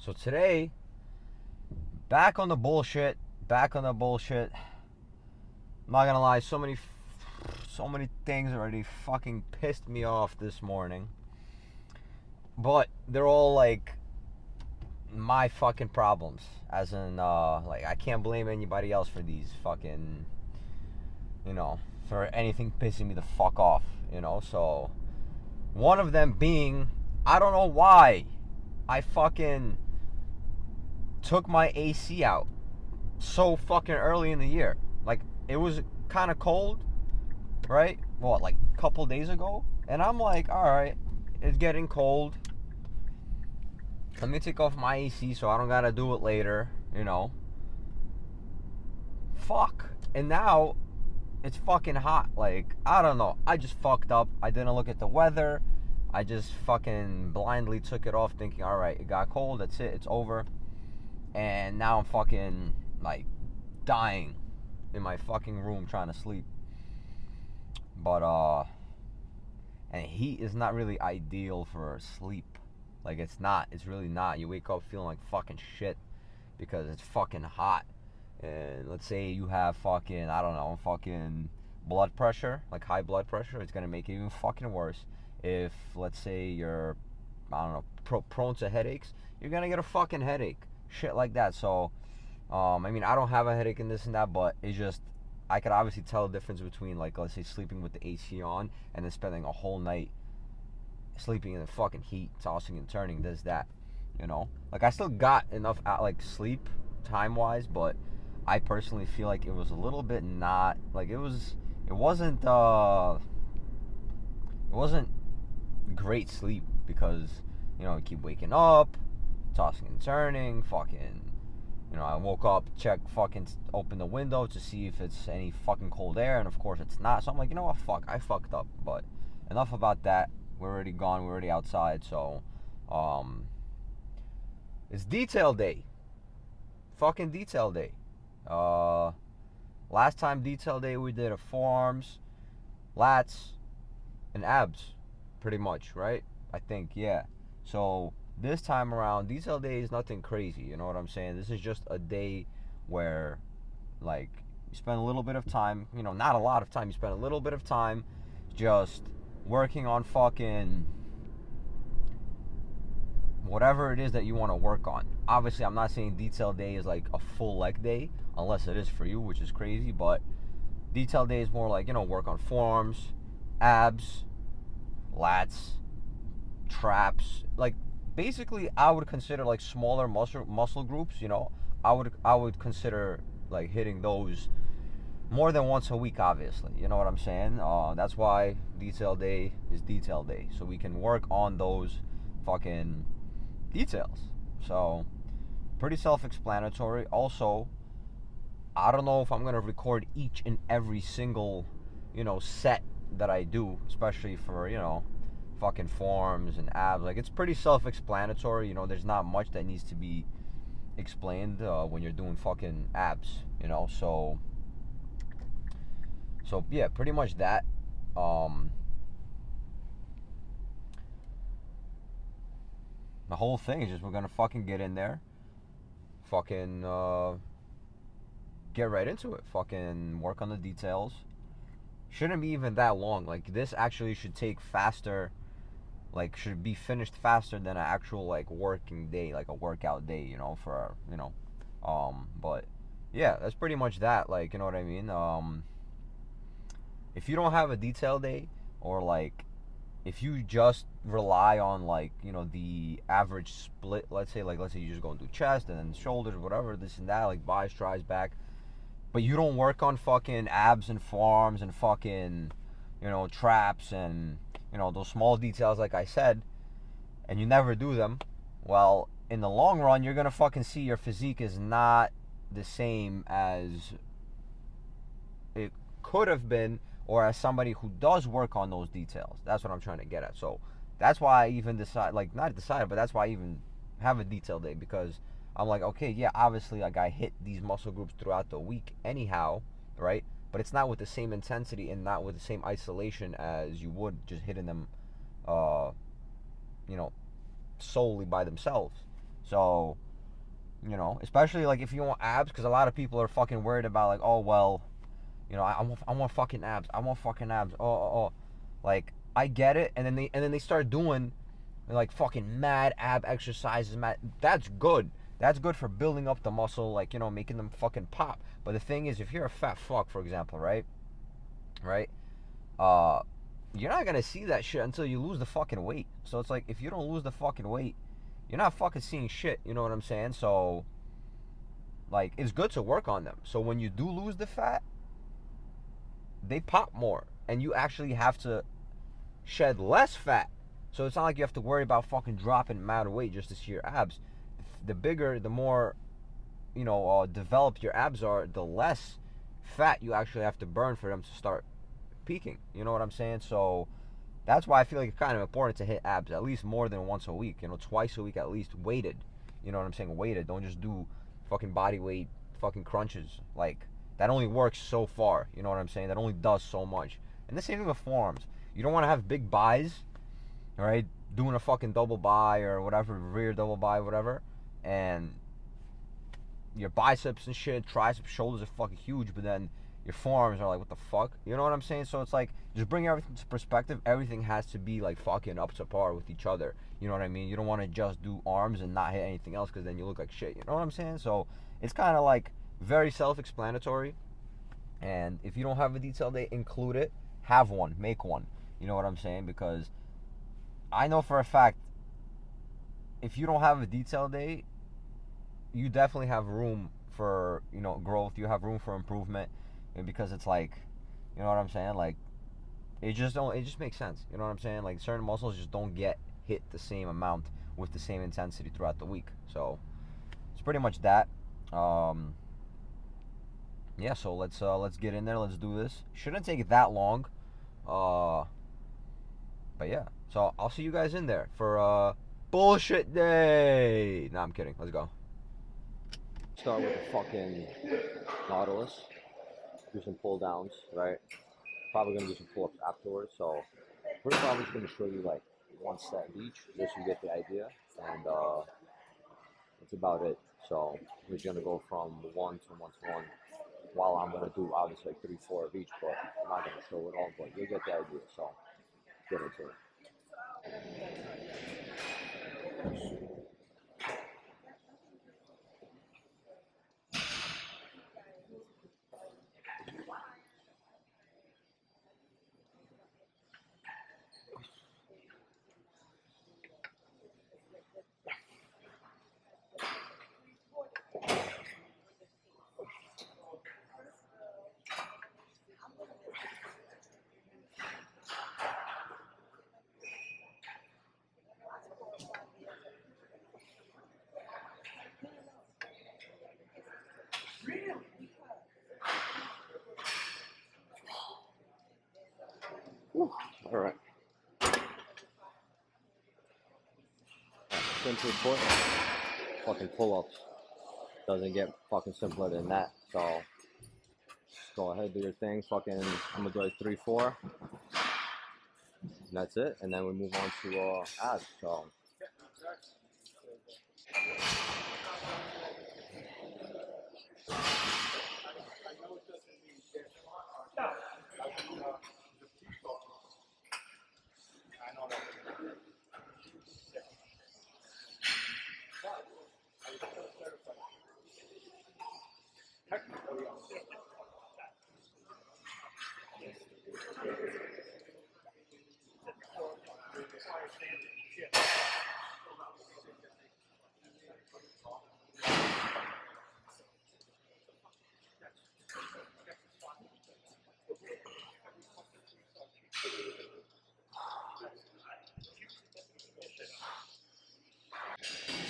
So today, back on the bullshit. Back on the bullshit. I'm not gonna lie, so many things already fucking pissed me off this morning. But they're all like my fucking problems. As in, like I can't blame anybody else for these fucking, you know, for anything pissing me the fuck off. So one of them being, I don't know why, I fucking took my AC out so fucking early in the year. Like it was kind of cold, right? What, like a couple days ago? And I'm like, all right, it's getting cold. Let me take off my AC so I don't gotta do it later. Fuck. And now it's fucking hot. Like, I don't know. I just fucked up. I didn't look at the weather. I just fucking blindly took it off thinking, all right, it got cold. That's it. It's over. And now I'm fucking like dying in my fucking room trying to sleep. But and heat is not really ideal for sleep. Like it's not. It's really not. You wake up feeling like fucking shit because it's fucking hot. And let's say you have fucking, I don't know, fucking blood pressure, like high blood pressure, it's gonna make it even fucking worse. If let's say you're, I don't know, prone to headaches, you're gonna get a fucking headache, shit like that. So I mean, I don't have a headache and this and that, but it's just, I could obviously tell the difference between, like, let's say sleeping with the AC on and then spending a whole night sleeping in the fucking heat, tossing and turning, this, that. Like, I still got enough, like, sleep time-wise, but I personally feel like it was a little bit not, like, it wasn't great sleep because, I keep waking up, tossing and turning, fucking, I woke up, open the window to see if it's any fucking cold air, and of course it's not. So I'm like, you know what, fuck, I fucked up. But enough about that. We're already gone. We're already outside. So, um, it's detail day. Fucking detail day. Uh, Last time detail day we did a forearms, lats, and abs, pretty much, right? I think, yeah. So this time around, detail day is nothing crazy. You know what I'm saying? This is just a day where, like, you spend a little bit of time. Not a lot of time. You spend a little bit of time just working on fucking whatever it is that you want to work on. Obviously, I'm not saying detail day is like a full leg day, unless it is for you, which is crazy. But detail day is more like, work on forearms, abs, lats, traps. Like, basically, I would consider like smaller muscle groups. I would consider like hitting those more than once a week. Obviously, you know what I'm saying. That's why detail day is detail day, so we can work on those fucking details. So pretty self-explanatory. Also, I don't know if I'm gonna record each and every single, set that I do, especially for, fucking forms and abs. Like, it's pretty self-explanatory. There's not much that needs to be explained when you're doing fucking abs. So yeah, pretty much that. Um, the whole thing is just we're gonna fucking get in there, fucking get right into it, fucking work on the details. Shouldn't be even that long. Like, this actually should take faster, like, should be finished faster than an actual, like, working day, like a workout day, but yeah, that's pretty much that. Like, you know what I mean. If you don't have a detail day, or like if you just rely on, like, the average split, let's say you just go and do chest and then shoulders, whatever, this and that, like biceps, tries, back, but you don't work on fucking abs and forearms and fucking, traps and, those small details, like I said, and you never do them, well, in the long run, you're gonna fucking see your physique is not the same as it could have been, or as somebody who does work on those details. That's what I'm trying to get at. So that's why I even decide, like, not decide, but that's why I even have a detail day, because I'm like, okay, yeah, obviously, like, I hit these muscle groups throughout the week anyhow, right? But it's not with the same intensity and not with the same isolation as you would just hitting them, uh, you know, solely by themselves. So, you know, especially like if you want abs, because a lot of people are fucking worried about like, oh well, you know, I want fucking abs. I want fucking abs. Oh. Like I get it, and then they start doing like fucking mad ab exercises. Mad, that's good. That's good for building up the muscle, like, you know, making them fucking pop. But the thing is, if you're a fat fuck, for example, right, uh, you're not gonna see that shit until you lose the fucking weight. So it's like if you don't lose the fucking weight, you're not fucking seeing shit. You know what I'm saying? So like it's good to work on them. So when you do lose the fat, they pop more, and you actually have to shed less fat. So it's not like you have to worry about fucking dropping amount of weight just to see your abs. The bigger, the more, you know, developed your abs are, the less fat you actually have to burn for them to start peaking. You know what I'm saying? So that's why I feel like it's kind of important to hit abs at least more than once a week. You know, twice a week at least, weighted. You know what I'm saying? Weighted. Don't just do fucking body weight fucking crunches. Like that only works so far. You know what I'm saying? That only does so much. And the same thing with forearms. You don't want to have big buys, all right? Doing a fucking double buy or whatever, rear double buy, whatever, and your biceps and shit, triceps, shoulders are fucking huge, but then your forearms are like, what the fuck? You know what I'm saying? So it's like, just bring everything to perspective. Everything has to be like fucking up to par with each other. You know what I mean? You don't want to just do arms and not hit anything else, because then you look like shit. You know what I'm saying? So it's kind of like very self-explanatory. And if you don't have a detailed day, include it. Have one, make one. You know what I'm saying? Because I know for a fact, if you don't have a detailed day, you definitely have room for, you know, growth. You have room for improvement, and because it's like, you know what I'm saying? Like it just makes sense. You know what I'm saying? Like certain muscles just don't get hit the same amount with the same intensity throughout the week. So it's pretty much that. Um, yeah. So let's get in there. Let's do this. Shouldn't take that long. Uh, but yeah. So I'll see you guys in there for bullshit day. Nah, I'm kidding. Let's go. Start with the fucking Nautilus. Do some pull downs, right? Probably gonna do some pull ups afterwards. So first of all, I'm just gonna show you like one set each, just so you get the idea, and that's about it. So we're just gonna go from one to one to one. While I'm gonna do obviously like 3, 4 of each, but I'm not gonna show it all. But you'll get the idea. So get into it. Whew. All right. Simple put. Fucking pull ups. Doesn't get fucking simpler than that. So just go ahead, do your thing. Fucking, I'm gonna do like 3, 4. And that's it. And then we move on to abs. So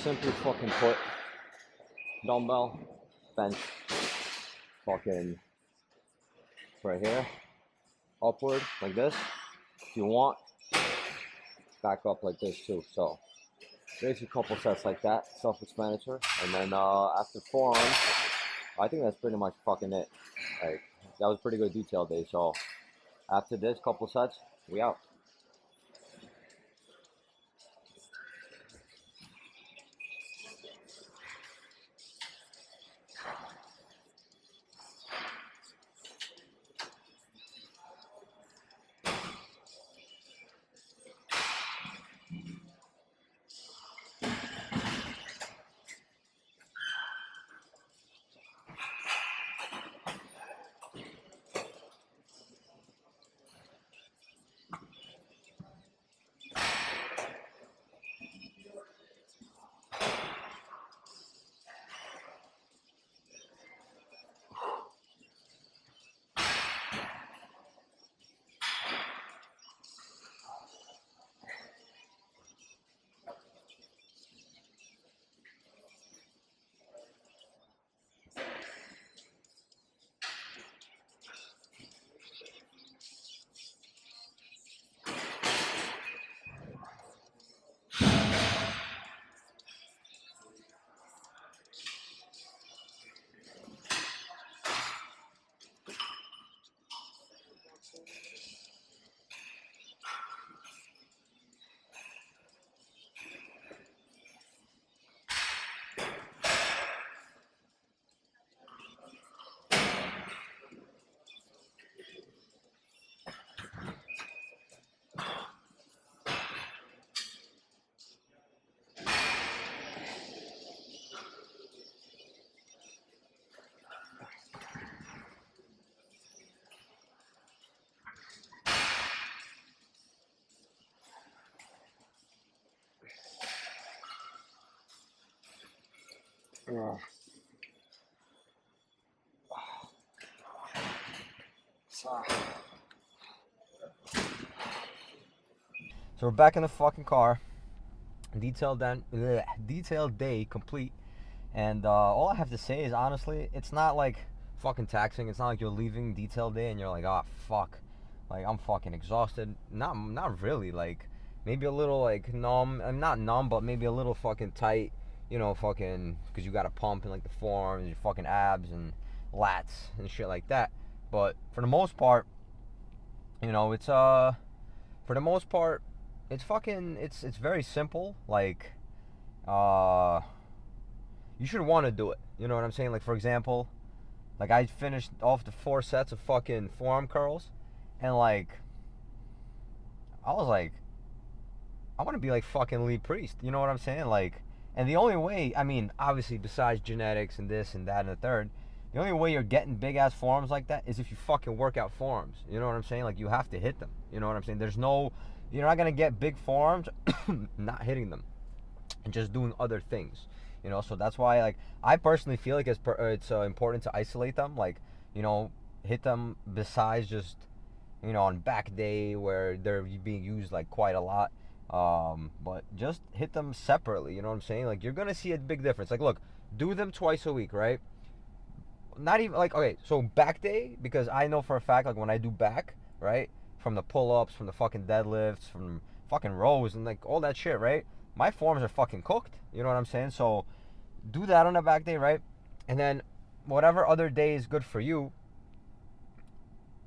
simply fucking put, dumbbell, bench, fucking right here, upward like this. If you want, back up like this too. So basically a couple sets like that, self-explanatory. And then after forearms, I think that's pretty much fucking it. Like that was pretty good detail day. So after this couple sets, we out. Ugh. So we're back in the fucking car. Detailed day complete. And all I have to say is, honestly, it's not like fucking taxing. It's not like you're leaving detail day and you're like, oh fuck, like I'm fucking exhausted. Not really. Like maybe a little like numb. I'm not numb, but maybe a little fucking tight. You know, fucking because you got to pump in like the forearms, your fucking abs and lats and shit like that. But for the most part, you know, it's for the most part, it's fucking it's very simple. Like uh you should want to do it. You know what I'm saying? Like for example, like I finished off the 4 sets of fucking forearm curls, and like I was like, I want to be like fucking Lee Priest. You know what I'm saying? Like, and the only way, I mean, obviously besides genetics and this and that and the third, the only way you're getting big ass forearms like that is if you fucking work out forearms. You know what I'm saying? Like you have to hit them. You know what I'm saying? There's no, you're not gonna get big forearms not hitting them and just doing other things. You know, so that's why like I personally feel like it's important to isolate them. Like, you know, hit them besides just, you know, on back day where they're being used like quite a lot. But just hit them separately. You know what I'm saying? Like you're gonna see a big difference. Like look, do them twice a week, right? Not even like, okay, so back day, because I know for a fact like when I do back, right, from the pull-ups, from the fucking deadlifts, from fucking rows and like all that shit, right, my forms are fucking cooked. You know what I'm saying? So do that on a back day, right? And then whatever other day is good for you,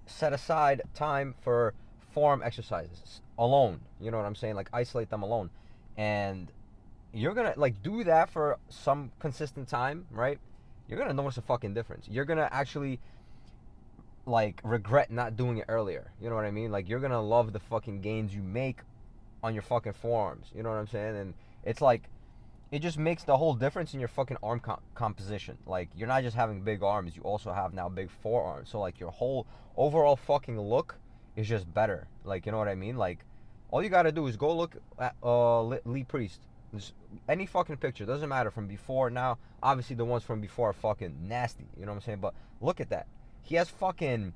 set aside time for form exercises alone. You know what I'm saying? Like isolate them alone. And you're gonna like do that for some consistent time, right? You're gonna notice a fucking difference. You're gonna actually like regret not doing it earlier. You know what I mean? Like you're gonna love the fucking gains you make on your fucking forearms. You know what I'm saying? And it's like it just makes the whole difference in your fucking arm composition. Like you're not just having big arms, you also have now big forearms. So like your whole overall fucking look is just better. Like you know what I mean? Like all you gotta do is go look at Lee Priest. Just any fucking picture, doesn't matter from before now. Obviously the ones from before are fucking nasty. You know what I'm saying? But look at that. He has fucking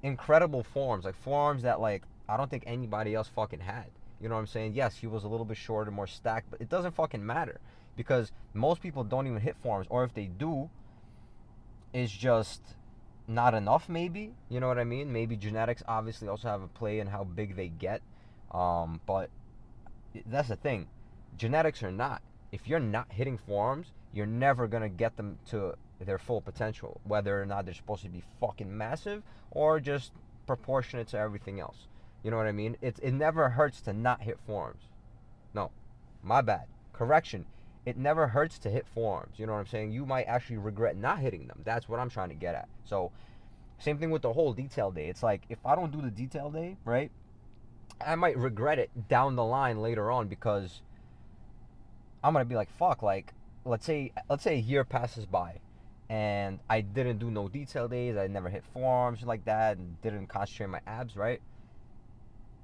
incredible forms, like forearms that like I don't think anybody else fucking had. You know what I'm saying? Yes, he was a little bit shorter, more stacked, but it doesn't fucking matter because most people don't even hit forearms, or if they do, it's just not enough. Maybe you know what I mean. Maybe genetics obviously also have a play in how big they get, but that's the thing. Genetics or not, if you're not hitting forearms, you're never gonna get them to their full potential. Whether or not they're supposed to be fucking massive or just proportionate to everything else. You know what I mean? It never hurts to not hit forearms. No, my bad. Correction. It never hurts to hit forearms. You know what I'm saying? You might actually regret not hitting them. That's what I'm trying to get at. So, same thing with the whole detail day. It's like if I don't do the detail day, right? I might regret it down the line later on because I'm gonna be like, fuck, like let's say a year passes by and I didn't do no detail days, I never hit forearms like that and didn't concentrate my abs, right?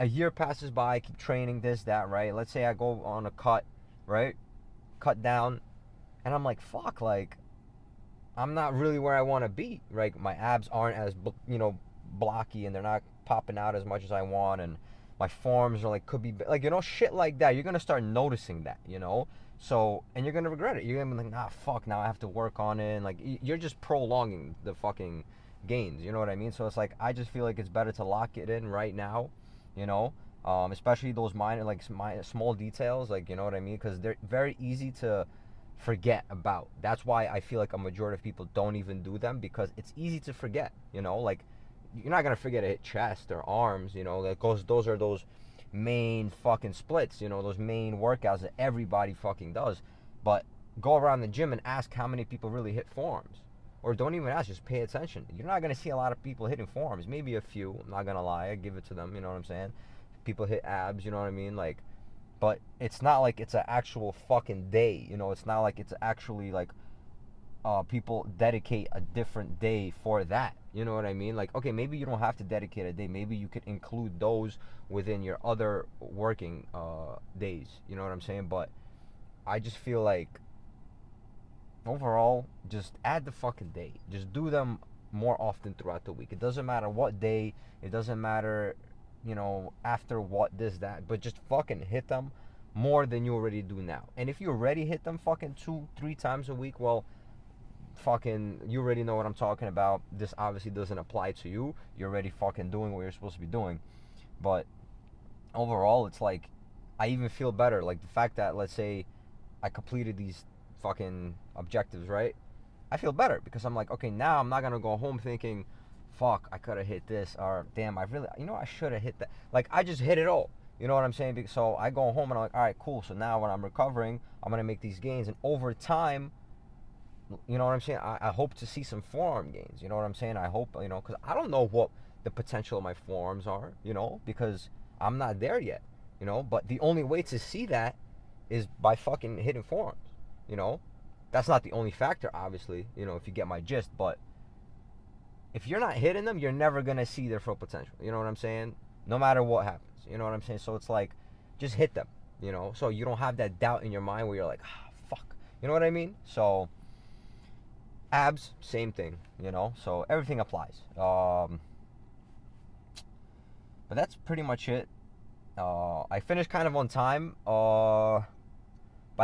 A year passes by, I keep training this, that, right? Let's say I go on a cut, right? Cut down, and I'm like, fuck, like I'm not really where I want to be, right? My abs aren't as blocky, and they're not popping out as much as I want, and my forms are like could be like shit like that. You're gonna start noticing that, So and you're gonna regret it. You're gonna be like, nah, fuck, now I have to work on it. And like you're just prolonging the fucking gains. You know what I mean? So it's like I just feel like it's better to lock it in right now, you know. Especially those minor, like small details, like you know what I mean, because they're very easy to forget about. That's why I feel like a majority of people don't even do them because it's easy to forget. Like you're not gonna forget to hit chest or arms. Like those are those main fucking splits. Those main workouts that everybody fucking does. But go around the gym and ask how many people really hit forearms. Or don't even ask, just pay attention. You're not gonna see a lot of people hitting forearms. Maybe a few. I'm not gonna lie. I give it to them. You know what I'm saying? People hit abs. You know what I mean? Like, but it's not like it's an actual fucking day. It's not like it's actually like people dedicate a different day for that. You know what I mean? Like, okay, maybe you don't have to dedicate a day. Maybe you could include those within your other working days. You know what I'm saying? But I just feel like overall, just add the fucking day. Just do them more often throughout the week. It doesn't matter what day. It doesn't matter, after what, this, that. But just fucking hit them more than you already do now. And if you already hit them fucking 2, 3 times a week, well, fucking, you already know what I'm talking about. This obviously doesn't apply to you. You're already fucking doing what you're supposed to be doing. But overall, it's like, I even feel better. Like the fact that, let's say, I completed these fucking objectives, right? I feel better because I'm like, okay, now I'm not gonna go home thinking, fuck, I could have hit this, or damn, I really, I should have hit that. Like, I just hit it all. You know what I'm saying? So I go home and I'm like, all right, cool. So now when I'm recovering, I'm gonna make these gains, and over time, you know what I'm saying? I hope to see some forearm gains. You know what I'm saying? I hope, because I don't know what the potential of my forearms are, because I'm not there yet, But the only way to see that is by fucking hitting forearms, you know? That's not the only factor, obviously, if you get my gist, but if you're not hitting them, you're never going to see their full potential. You know what I'm saying? No matter what happens. You know what I'm saying? So it's like, just hit them, So you don't have that doubt in your mind where you're like, fuck. You know what I mean? So abs, same thing, So everything applies. But that's pretty much it. I finished kind of on time. By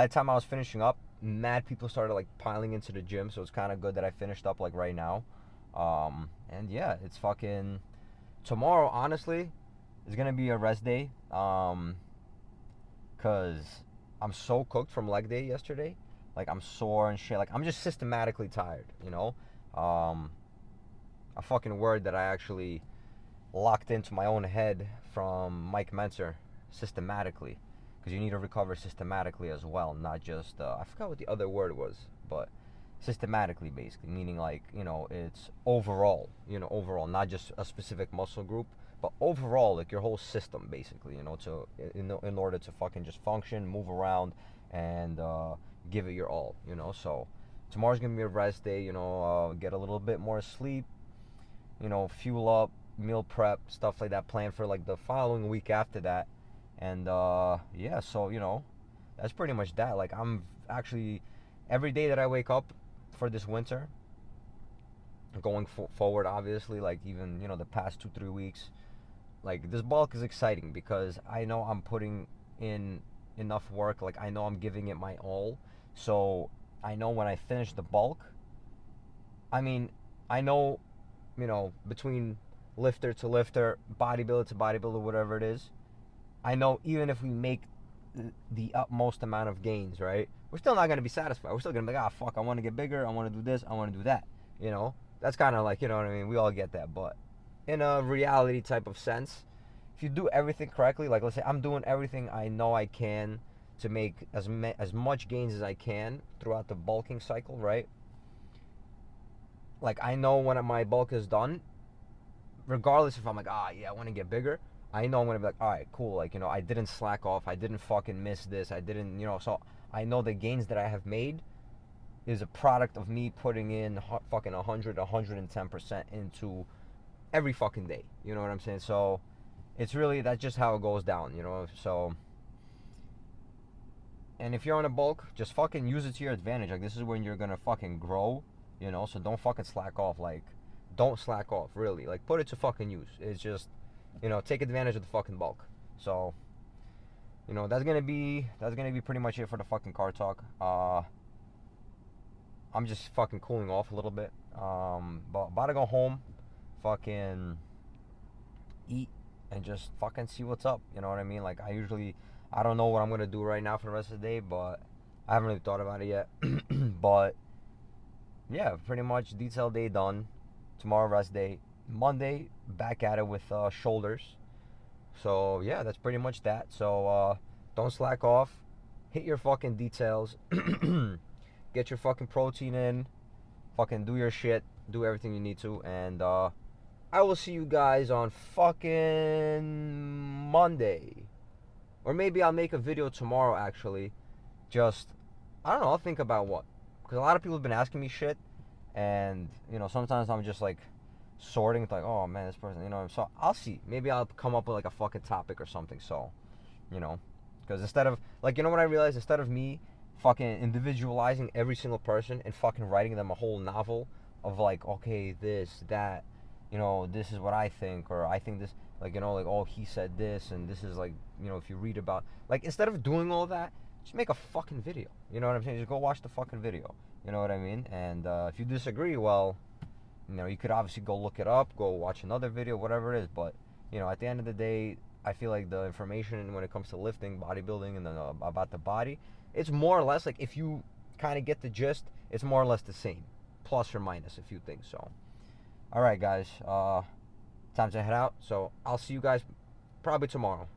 the time I was finishing up, mad people started like piling into the gym, so it's kind of good that I finished up like right now. And yeah, it's fucking tomorrow. Honestly, is gonna be a rest day. Cause I'm so cooked from leg day yesterday. Like I'm sore and shit. Like I'm just systematically tired. Um, a fucking word that I actually locked into my own head from Mike Mentzer, systematically, because you need to recover systematically as well, not just I forgot what the other word was, but systematically, basically meaning like it's overall, overall, not just a specific muscle group, but overall, like your whole system, basically, to in order to fucking just function, move around, and give it your all, So tomorrow's gonna be a rest day, get a little bit more sleep, fuel up, meal prep, stuff like that, plan for like the following week after that. And yeah, so that's pretty much that. Like I'm actually, every day that I wake up for this winter, going forward, obviously, like even the past 2, 3 weeks, like this bulk is exciting because I know I'm putting in enough work. Like I know I'm giving it my all. So I know when I finish the bulk, I mean, I know, between lifter to lifter, bodybuilder to bodybuilder, whatever it is, I know even if we make the utmost amount of gains, right, we're still not going to be satisfied. We're still going to be like, fuck, I want to get bigger, I want to do this, I want to do that, That's kind of like, you know what I mean? We all get that, but in a reality type of sense, if you do everything correctly, like let's say I'm doing everything I know I can to make as much gains as I can throughout the bulking cycle, right? Like I know when my bulk is done, regardless if I'm like, yeah, I want to get bigger, I know I'm gonna be like, all right, cool. Like I didn't slack off. I didn't fucking miss this. I didn't, So I know the gains that I have made is a product of me putting in fucking 100, 110% into every fucking day. You know what I'm saying? So it's really, that's just how it goes down. So. And if you're on a bulk, just fucking use it to your advantage. Like this is when you're gonna fucking grow, So don't fucking slack off. Like, don't slack off. Really. Like, put it to fucking use. It's just, take advantage of the fucking bulk. So, that's gonna be pretty much it for the fucking car talk. I'm just fucking cooling off a little bit. But about to go home, fucking eat, and just fucking see what's up. You know what I mean? Like I don't know what I'm gonna do right now for the rest of the day, but I haven't really thought about it yet. But yeah, pretty much detailed day done. Tomorrow rest day. Monday back at it with shoulders. So yeah, that's pretty much that. So don't slack off. Hit your fucking details. Get your fucking protein in. Fucking do your shit. Do everything you need to, and I will see you guys on fucking Monday. Or maybe I'll make a video tomorrow, actually. Just, I don't know, I'll think about what. Because a lot of people have been asking me shit. And, sometimes I'm just like sorting. Like, oh man, this person, So I'll see. Maybe I'll come up with like a fucking topic or something. So, Because instead of, like, what I realized? Instead of me fucking individualizing every single person and fucking writing them a whole novel of like, okay, this, that, this is what I think, or I think this, like, like, oh, he said this, and this is like, if you read about, like, instead of doing all that, just make a fucking video. You know what I'm saying? Just go watch the fucking video. You know what I mean? And if you disagree, well, you could obviously go look it up, go watch another video, whatever it is. But at the end of the day, I feel like the information when it comes to lifting, bodybuilding, and then about the body, it's more or less like, if you kind of get the gist, it's more or less the same, plus or minus a few things. So, all right, guys, time to head out. So I'll see you guys probably tomorrow.